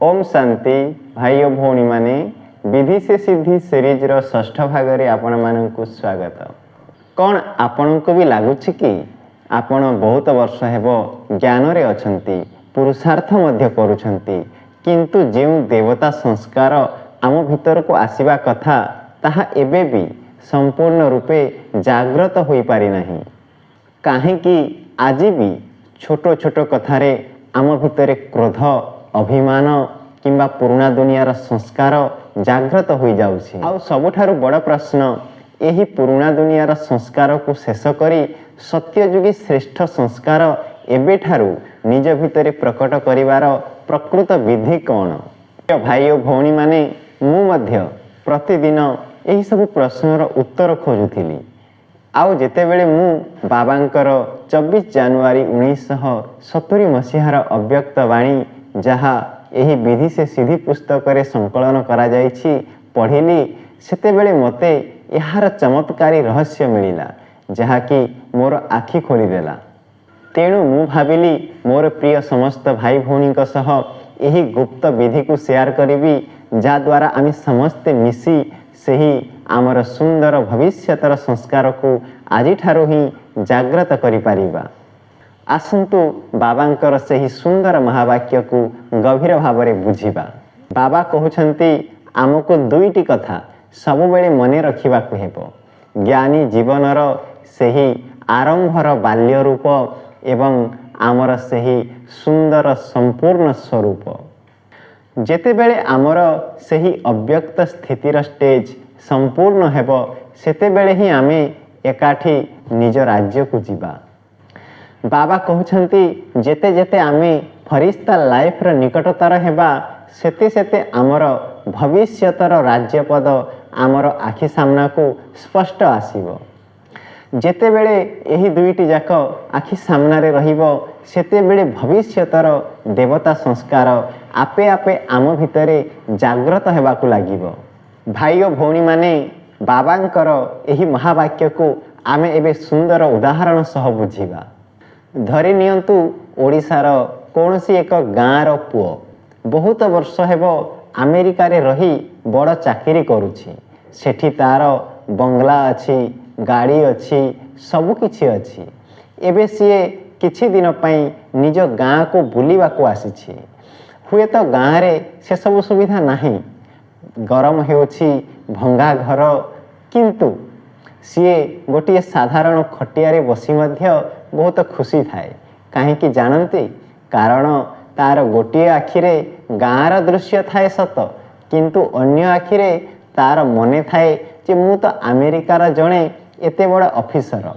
ओम शांति भाई और भौणी माने विधि से सिद्धि सीरीज रो षष्ठ भाग आपण मानक स्वागत। कौन आपण को भी लगुच कि आपण बहुत वर्ष हेबो ज्ञान रे अछंती पुरुषार्थ मध्य करूछंती किंतु जेउ देवता संस्कार आम भीतर को आसीबा कथा ताहा एबे भी संपूर्ण रूपे जागृत होई पारि नाही। काहे कि आज भी छोट छोट कथारे आम भितर क्रोध अभिमान किंबा पुराना दुनियार संस्कार जागृत हो जाउछि। आ सबुठारु बड़ प्रश्न यही पुराना दुनियार संस्कार को शेष करी सत्ययुगी श्रेष्ठ संस्कार एबेठारु निज भितर प्रकट करिवार प्रकृत विधि कौन? भाई और भौणी माने मु मध्य प्रतिदिन यही सब प्रश्नर उत्तर खोजुथिली। आउ जेतेबेले मु बाबांकर 24 जानुआरी 1970 मसीहार अव्यक्त वाणी जहा यही विधि से सिद्धि पुस्तक रे संकलन करा जाइछि पढ़िली सेतेबेले मते यार चमत्कारी रहस्य मिलिला जहा कि मोर आखि खोलीदेला। तेणु मु भाविली मोर प्रिय समस्त भाई भौणी सह यही गुप्त विधि को शेयर करिबी जा द्वारा आमी समस्ते मिसी सही आमर सुंदर भविष्यतर संस्कार को आज ठारो ही जागृत करि पारिबा। आसंतु बाबांकर सही सुंदर महावाक्य को गभीर भाव में बुझिबा। बाबा कहउछंती आमको दुईटी कथा सब बेले मने रखिबा को हेबो। ज्ञानी जीवनर सही आरंभर बाल्य रूप एवं आमर सही सुंदर संपूर्ण स्वरूप। जेतेबेले आमर सही अव्यक्त स्थितिर स्टेज संपूर्ण हेबो सेतेबेले ही आमे एकाठी निज राज्य को जीवा। बाबा कहउछंती जेते जेते आमे फरिश्ता लाइफ र निकटतर हेबा सेते सेते आमर भविष्यतर राज्य पद आमर आखि सामना को स्पष्ट आसीबो। जेतेबेले एही दुईटी जाक आखि सामनारे रहिबो सेतेबेले भविष्यतर देवता संस्कार आपे आपे आम भितरे जागृत हेबाकु लागिबो। भाई और भौणी माने बाबांकर एही महावाक्य को आमे एबे सुंदर उदाहरण सह बुझिबा। धरि नियंतु ओडिशार कौनसी एक गाँवर पुओ बहुत वर्ष हेबो अमेरिका रे रही बड़ चाकरी करुछि। सेठी तार बंगला अछि, गाड़ी अछि, सब किछि अछि। एबे सीए किछि दिन पई निज गाँ को बुलिबा को आसीछि। हुए तो गाँ रे से सब सुविधा नाही, गरम हेउछि, भंगा घर, किंतु सीए गोटे साधारण खटियारे बसी मध्य बहुत खुशी थाए। कहीं जानती कारण तार गोटे आखिरे गाँर दृश्य थाए सत किंतु अन्य आखिरे तार मने थाए जे मु तो अमेरिकार जड़े एते बड़ ऑफिसर,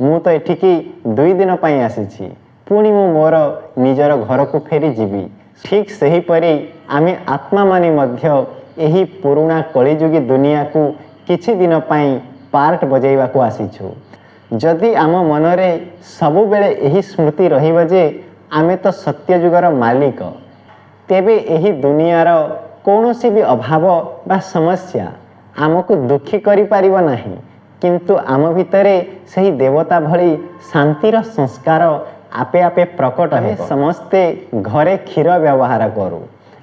मु तो एठिकी 2 दिन पई आसीछि, पुणी मु मोर निजर घर को फेरी जीवी। ठीक सही परी आमे आत्मा माने मध्य एही पुराना कलिजुगी दुनिया को किछि दिन पई पार्ट बजाइबा को आसीछु। जदि आम मनरे सबु बेले एही स्मृति रहिबा जे आमे तो सत्ययुगर मालिक, तेबे एही दुनियार कौनसी भी अभाव बा समस्या आमको दुखी करि पारिबो नाही, किंतु आम भितरे सही देवता भली शांतिर संस्कार आपे आपे प्रकट हेबो। समस्ते घरे क्षीर व्यवहार करू।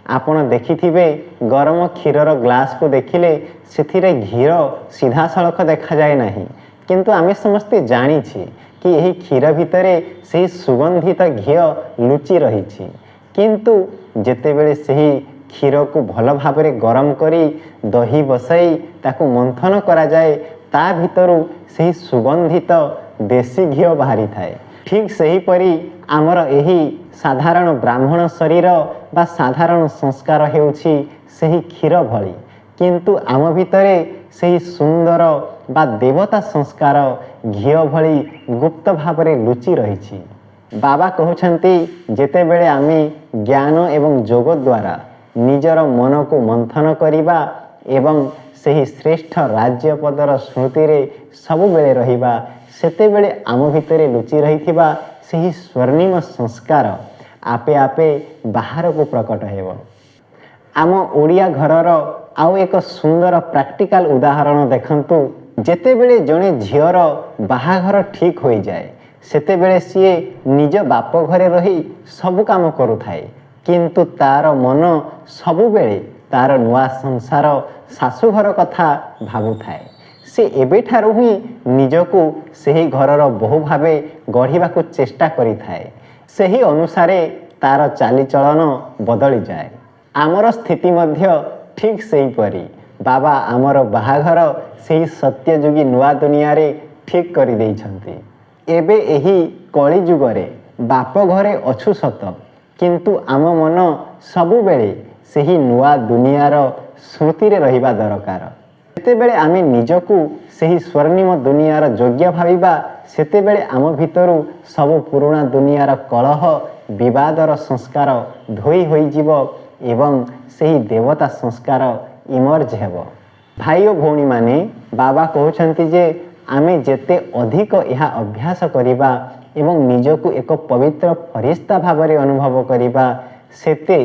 आपण देखिथिबे गरम क्षीरर ग्लास को देखिले सेथिरे घीर सीधा सड़क देखा जाए नाही, किंतु आमे समस्ते जानिछि कि यही क्षीर भितरे सही सुगंधित घी लुचि रहिछि। किंतु जेतेबेले सही क्षीर को भल भाबरे गरम करी दही बसाई ताकू मंथन करा जाए ता भितरु सही सुगंधित देसी घी बाहरी थाए। ठीक सही परी आमर यही साधारण ब्राह्मण शरीर बा साधारण संस्कार हेउछि सही क्षीर भली, किंतु आम भितरे सही सुंदर बा देवता संस्कार घी भली गुप्त भावरे लुचि रहिछि। बाबा कहउछंती जेतेबेले आमे ज्ञान एवं जोग द्वारा निजर मन को मंथन करिबा एवं सही श्रेष्ठ राज्य पदर स्मृति रे सबु बेले रहिबा सेतेबेले आम भितरे लुचि रहिथिबा सही स्वर्णिम संस्कार आपे आपे बाहर को प्रकट हेबो। आम ओडिया घरर आउ एक सुंदर प्रैक्टिकल उदाहरण देखंतु। जेतेबेले जणे झियर बाहाघर ठीक हो जाए सेतेबेले सीए निज बाप घरे रही सब काम करुथाए, କିନ୍ତୁ ତାର ମନ ସବୁବେଳେ ତାର ନୂଆ ସଂସାର ଶାଶୁଘର କଥା ଭାବୁଥାଏ। ସେ ଏବେଠାରୁ ହିଁ ନିଜକୁ ସେହି ଘରର ବୋହୂ ଭାବେ ଗଢ଼ିବାକୁ ଚେଷ୍ଟା କରିଥାଏ। ସେହି ଅନୁସାରେ ତାର ଚାଲିଚଳନ ବଦଳିଯାଏ। ଆମର ସ୍ଥିତି ମଧ୍ୟ ଠିକ୍ ସେହିପରି। ବାବା ଆମର ବାହାଘର ସେହି ସତ୍ୟଯୁଗୀ ନୂଆ ଦୁନିଆରେ ଠିକ୍ କରିଦେଇଛନ୍ତି। ଏବେ ଏହି କଳି ଯୁଗରେ ବାପ ଘରେ ଅଛୁ ସତ, କିନ୍ତୁ ଆମ ମନ ସବୁବେଳେ ସେହି ନୂଆ ଦୁନିଆର ସ୍ମୃତିରେ ରହିବା ଦରକାର। ଯେତେବେଳେ ଆମେ ନିଜକୁ ସେହି ସ୍ୱର୍ଣ୍ଣିମ ଦୁନିଆର ଯୋଗ୍ୟ ଭାବିବା, ସେତେବେଳେ ଆମ ଭିତରୁ ସବୁ ପୁରୁଣା ଦୁନିଆର କଳହ ବିବାଦର ସଂସ୍କାର ଧୋଇ ହୋଇଯିବ ଏବଂ ସେହି ଦେବତା ସଂସ୍କାର ଇମର୍ଜ ହେବ। ଭାଇ ଓ ଭଉଣୀମାନେ, ବାବା କହୁଛନ୍ତି ଯେ ଆମେ ଯେତେ ଅଧିକ ଏହା ଅଭ୍ୟାସ କରିବା ଏବଂ ନିଜକୁ ଏକ ପବିତ୍ର ଫରିସ୍ତା ଭାବରେ ଅନୁଭବ କରିବା, ସେତେ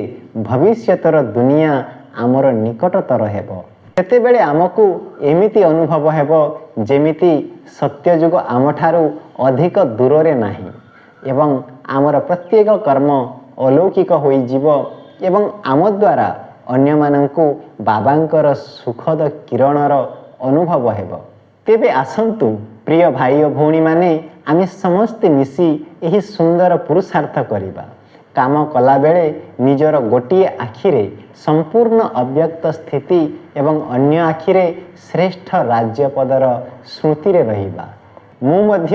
ଭବିଷ୍ୟତର ଦୁନିଆ ଆମର ନିକଟତର ହେବ। ସେତେବେଳେ ଆମକୁ ଏମିତି ଅନୁଭବ ହେବ ଯେମିତି ସତ୍ୟଯୁଗ ଆମଠାରୁ ଅଧିକ ଦୂରରେ ନାହିଁ ଏବଂ ଆମର ପ୍ରତ୍ୟେକ କର୍ମ ଅଲୌକିକ ହୋଇଯିବ ଏବଂ ଆମ ଦ୍ୱାରା ଅନ୍ୟମାନଙ୍କୁ ବାବାଙ୍କର ସୁଖଦ କିରଣର ଅନୁଭବ ହେବ। ତେବେ ଆସନ୍ତୁ ପ୍ରିୟ ଭାଇ ଓ ଭଉଣୀମାନେ, ଆମେ ସମସ୍ତେ ମିଶି ଏହି ସୁନ୍ଦର ପୁରୁଷାର୍ଥ କରିବା। କାମ କଲାବେଳେ ନିଜର ଗୋଟିଏ ଆଖିରେ ସମ୍ପୂର୍ଣ୍ଣ ଅବ୍ୟକ୍ତ ସ୍ଥିତି ଏବଂ ଅନ୍ୟ ଆଖିରେ ଶ୍ରେଷ୍ଠ ରାଜ୍ୟପଦର ସ୍ମୃତିରେ ରହିବା। ମୁଁ ମଧ୍ୟ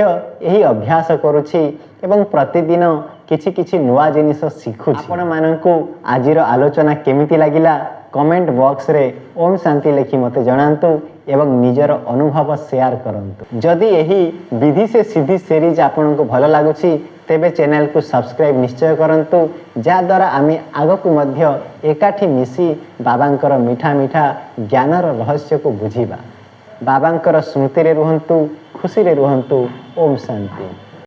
ଏହି ଅଭ୍ୟାସ କରୁଛି ଏବଂ ପ୍ରତିଦିନ କିଛି କିଛି ନୂଆ ଜିନିଷ ଶିଖୁଛି। ଆପଣମାନଙ୍କୁ ଆଜିର ଆଲୋଚନା କେମିତି ଲାଗିଲା କମେଣ୍ଟ ବକ୍ସରେ ଓମ୍ ଶାନ୍ତି ଲେଖି ମୋତେ ଜଣାନ୍ତୁ ଏବଂ ନିଜର ଅନୁଭବ ସେୟାର କରନ୍ତୁ। ଯଦି ଏହି ବିଧି ସେ ସିଦ୍ଧି ସିରିଜ୍ ଆପଣଙ୍କୁ ଭଲ ଲାଗୁଛି, ତେବେ ଚ୍ୟାନେଲକୁ ସବସ୍କ୍ରାଇବ୍ ନିଶ୍ଚୟ କରନ୍ତୁ, ଯାହାଦ୍ୱାରା ଆମେ ଆଗକୁ ମଧ୍ୟ ଏକାଠି ମିଶି ବାବାଙ୍କର ମିଠା ମିଠା ଜ୍ଞାନର ରହସ୍ୟକୁ ବୁଝିବା। ବାବାଙ୍କର ସ୍ମୃତିରେ ରୁହନ୍ତୁ, ଖୁସିରେ ରୁହନ୍ତୁ। ଓମ୍ ଶାନ୍ତି।